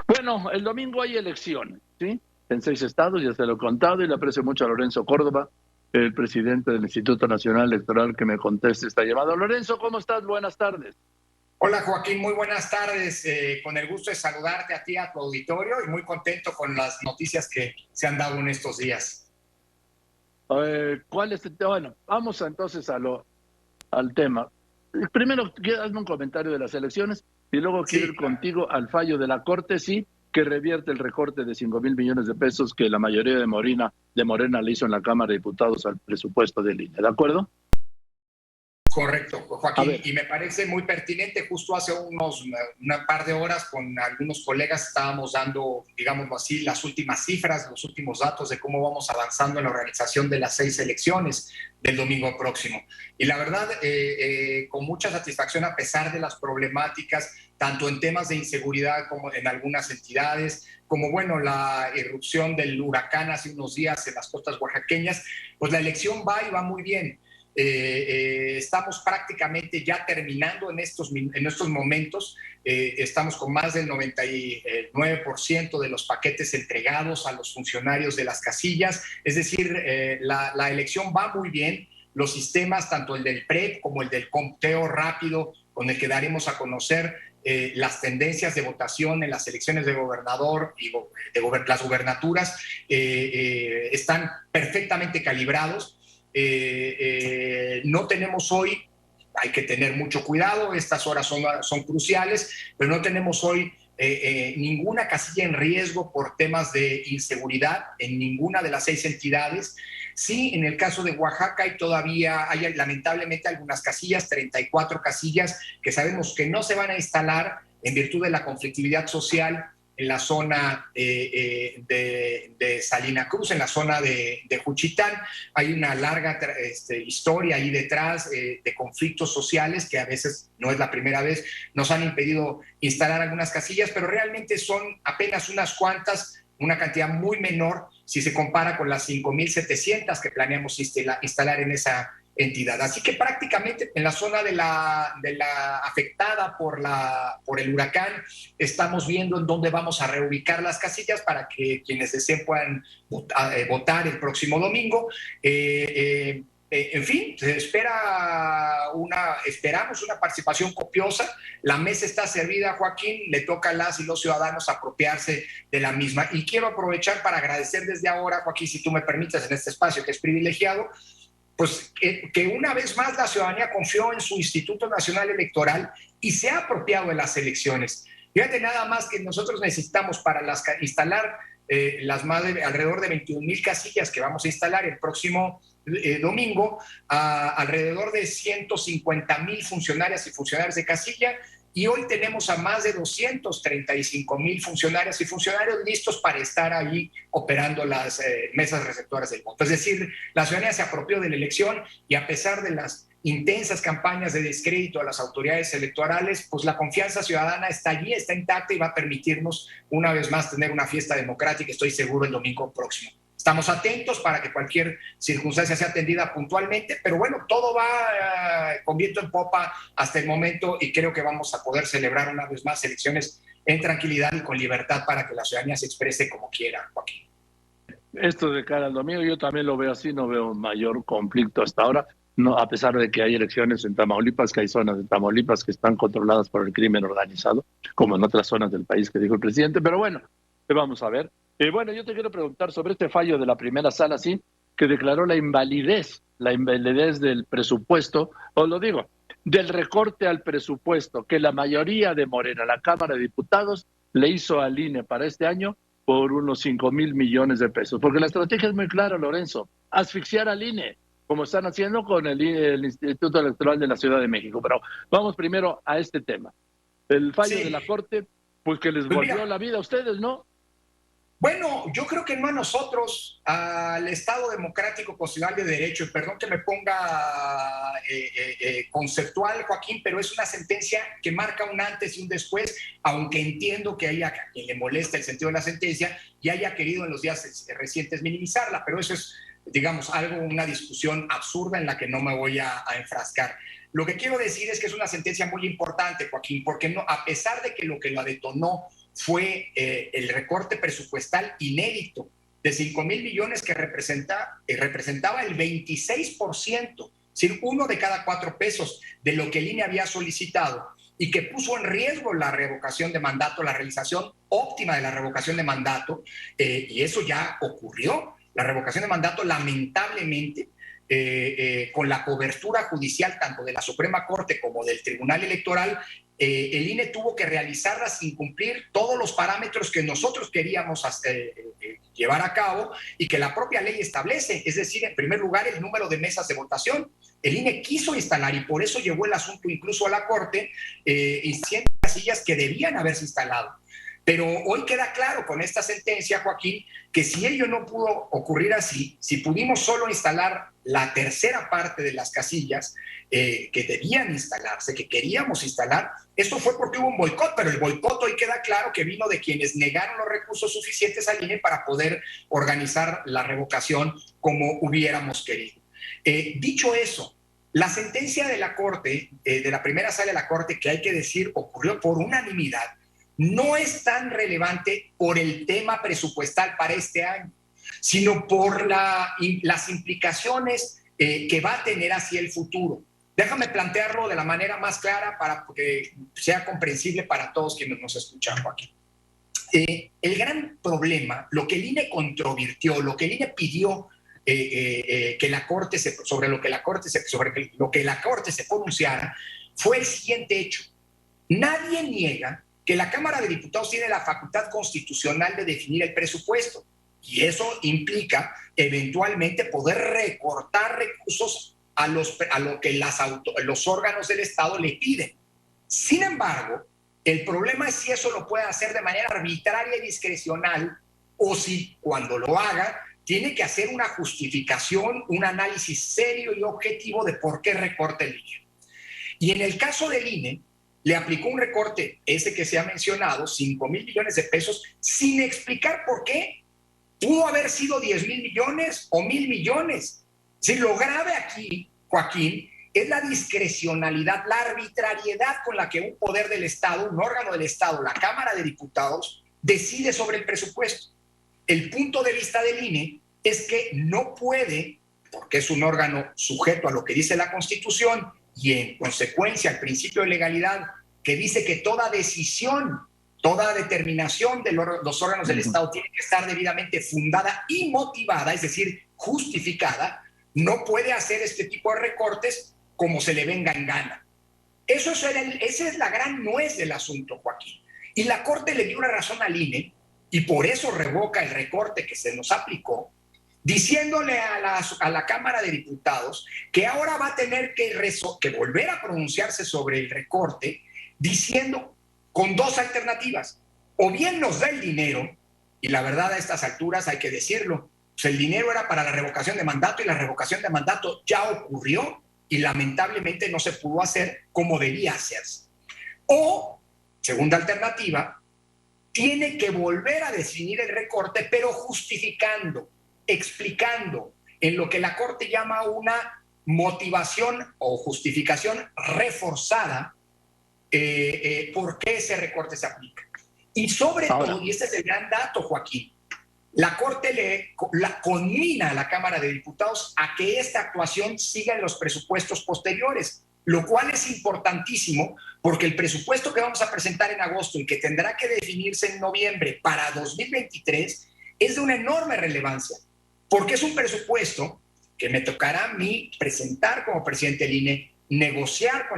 Bueno, el domingo hay elecciones, ¿sí? En 6 estados, ya se lo he contado, y le aprecio mucho a Lorenzo Córdoba, el presidente del Instituto Nacional Electoral, que me conteste esta llamada. Lorenzo, ¿cómo estás? Buenas tardes. Hola Joaquín, muy buenas tardes. Con el gusto de saludarte a ti, a tu auditorio y muy contento con las noticias que se han dado en estos días. ¿Cuál es el tema? Bueno, vamos entonces al tema. Primero, hazme un comentario de las elecciones y luego quiero Sí, ir claro. contigo al fallo de la Corte, sí, que revierte el recorte de 5.000 millones de pesos que la mayoría de Morena le hizo en la Cámara de Diputados al presupuesto del INE. ¿De acuerdo? Correcto, A Joaquín, ver, y me parece muy pertinente. Justo hace una par de horas con algunos colegas estábamos dando, digámoslo así, las últimas cifras, los últimos datos de cómo vamos avanzando en la organización de las 6 elecciones del domingo próximo. Y la verdad, con mucha satisfacción, a pesar de las problemáticas, tanto en temas de inseguridad como en algunas entidades, como bueno, la irrupción del huracán hace unos días en las costas oaxaqueñas, pues la elección va y va muy bien. Estamos prácticamente ya terminando en estos momentos. Estamos con más del 99% de los paquetes entregados a los funcionarios de las casillas. Es decir, la elección va muy bien. Los sistemas, tanto el del PREP como el del conteo rápido, con el que daremos a conocer las tendencias de votación en las elecciones de gobernador y las gubernaturas, están perfectamente calibrados. No tenemos hoy, hay que tener mucho cuidado, estas horas son cruciales, pero no tenemos hoy ninguna casilla en riesgo por temas de inseguridad en ninguna de las 6 entidades. Sí, en el caso de Oaxaca hay lamentablemente algunas casillas, 34 casillas, que sabemos que no se van a instalar en virtud de la conflictividad social en la zona de Salina Cruz, en la zona de Juchitán. Hay una larga historia ahí detrás de conflictos sociales que a veces, no es la primera vez, nos han impedido instalar algunas casillas, pero realmente son apenas unas cuantas, una cantidad muy menor si se compara con las 5,700 que planeamos instalar en esa entidad. Así que prácticamente en la zona de la afectada por el huracán estamos viendo en dónde vamos a reubicar las casillas para que quienes deseen puedan votar el próximo domingo. En fin, esperamos una participación copiosa. La mesa está servida, Joaquín, le toca a las y los ciudadanos apropiarse de la misma. Y quiero aprovechar para agradecer desde ahora, Joaquín, si tú me permites, en este espacio que es privilegiado, pues que una vez más la ciudadanía confió en su Instituto Nacional Electoral y se ha apropiado de las elecciones. Fíjate nada más que nosotros necesitamos para instalar alrededor de 21,000 casillas que vamos a instalar el próximo domingo, alrededor de 150,000 funcionarias y funcionarios de casilla, y hoy tenemos a más de 235,000 funcionarias y funcionarios listos para estar ahí operando las mesas receptoras del voto. Es decir, la ciudadanía se apropió de la elección y a pesar de las intensas campañas de descrédito a las autoridades electorales, pues la confianza ciudadana está allí, está intacta y va a permitirnos una vez más tener una fiesta democrática, estoy seguro, el domingo próximo. Estamos atentos para que cualquier circunstancia sea atendida puntualmente, pero bueno, todo va con viento en popa hasta el momento y creo que vamos a poder celebrar una vez más elecciones en tranquilidad y con libertad para que la ciudadanía se exprese como quiera, Joaquín. esto de cara al domingo, yo también lo veo así, no veo mayor conflicto hasta ahora, no, a pesar de que hay elecciones en Tamaulipas, que hay zonas de Tamaulipas que están controladas por el crimen organizado, como en otras zonas del país que dijo el presidente, pero bueno, vamos a ver. Bueno, yo te quiero preguntar sobre este fallo de la primera sala, sí, que declaró la invalidez del presupuesto, os lo digo, del recorte al presupuesto que la mayoría de Morena, la Cámara de Diputados, le hizo al INE para este año por unos 5.000 millones de pesos. Porque la estrategia es muy clara, Lorenzo, asfixiar al INE, como están haciendo con el Instituto Electoral de la Ciudad de México. Pero vamos primero a este tema. El fallo de la Sí, Corte, pues que les pues volvió mira, la vida a ustedes, ¿no? bueno, yo creo que no a nosotros, al Estado Democrático Constitucional de Derecho, y perdón que me ponga conceptual, Joaquín, pero es una sentencia que marca un antes y un después, aunque entiendo que haya a quien le molesta el sentido de la sentencia y haya querido en los días recientes minimizarla, pero eso es, digamos, una discusión absurda en la que no me voy a enfrascar. Lo que quiero decir es que es una sentencia muy importante, Joaquín, porque no, a pesar de que lo detonó fue el recorte presupuestal inédito de 5,000 millones que representaba el 26%, es decir, 1 de cada 4 pesos de lo que el INE había solicitado, y que puso en riesgo la revocación de mandato, la realización óptima de la revocación de mandato, y eso ya ocurrió. La revocación de mandato, lamentablemente, con la cobertura judicial tanto de la Suprema Corte como del Tribunal Electoral, el INE tuvo que realizarla sin cumplir todos los parámetros que nosotros queríamos llevar a cabo y que la propia ley establece, es decir, en primer lugar, el número de mesas de votación. El INE quiso instalar, y por eso llevó el asunto incluso a la Corte, y 100 casillas que debían haberse instalado. Pero hoy queda claro con esta sentencia, Joaquín, que si ello no pudo ocurrir así, si pudimos solo instalar la tercera parte de las casillas que debían instalarse, que queríamos instalar, esto fue porque hubo un boicot, pero el boicot hoy queda claro que vino de quienes negaron los recursos suficientes al INE para poder organizar la revocación como hubiéramos querido. Dicho eso, la sentencia de la Corte, de la primera sala de la Corte, que hay que decir ocurrió por unanimidad, no es tan relevante por el tema presupuestal para este año, sino por las implicaciones que va a tener hacia el futuro. Déjame plantearlo de la manera más clara para que sea comprensible para todos quienes nos escuchan, Joaquín. El gran problema, lo que el INE controvirtió, lo que el INE pidió que la Corte sobre lo que la Corte se pronunciara, fue el siguiente hecho. Nadie niega que la Cámara de Diputados tiene la facultad constitucional de definir el presupuesto, y eso implica eventualmente poder recortar recursos a lo que los órganos del Estado le piden. Sin embargo, el problema es si eso lo puede hacer de manera arbitraria y discrecional, o si cuando lo haga tiene que hacer una justificación, un análisis serio y objetivo de por qué recorta el INE. Y en el caso del INE, le aplicó un recorte, ese que se ha mencionado, 5,000 millones de pesos, sin explicar por qué. Pudo haber sido 10,000 millones o 1,000 millones. Sí, lo grave aquí, Joaquín, es la discrecionalidad, la arbitrariedad con la que un poder del Estado, un órgano del Estado, la Cámara de Diputados, decide sobre el presupuesto. El punto de vista del INE es que no puede, porque es un órgano sujeto a lo que dice la Constitución, y en consecuencia al principio de legalidad, que dice que toda decisión, toda determinación de los órganos del Estado tiene que estar debidamente fundada y motivada, es decir, justificada, no puede hacer este tipo de recortes como se le venga en gana. Esa es la gran nuez del asunto, Joaquín. Y la Corte le dio una razón al INE, y por eso revoca el recorte que se nos aplicó, diciéndole a la Cámara de Diputados que ahora va a tener que volver a pronunciarse sobre el recorte, diciendo con 2 alternativas: o bien nos da el dinero, y la verdad a estas alturas hay que decirlo, pues el dinero era para la revocación de mandato, y la revocación de mandato ya ocurrió y lamentablemente no se pudo hacer como debía hacerse. O, segunda alternativa, tiene que volver a definir el recorte, pero justificando, explicando en lo que la Corte llama una motivación o justificación reforzada por qué ese recorte se aplica. Y sobre todo, y este es el gran dato, Joaquín, la Corte conmina a la Cámara de Diputados a que esta actuación siga en los presupuestos posteriores, lo cual es importantísimo porque el presupuesto que vamos a presentar en agosto y que tendrá que definirse en noviembre para 2023 es de una enorme relevancia, porque es un presupuesto que me tocará a mí presentar como presidente del INE, negociar con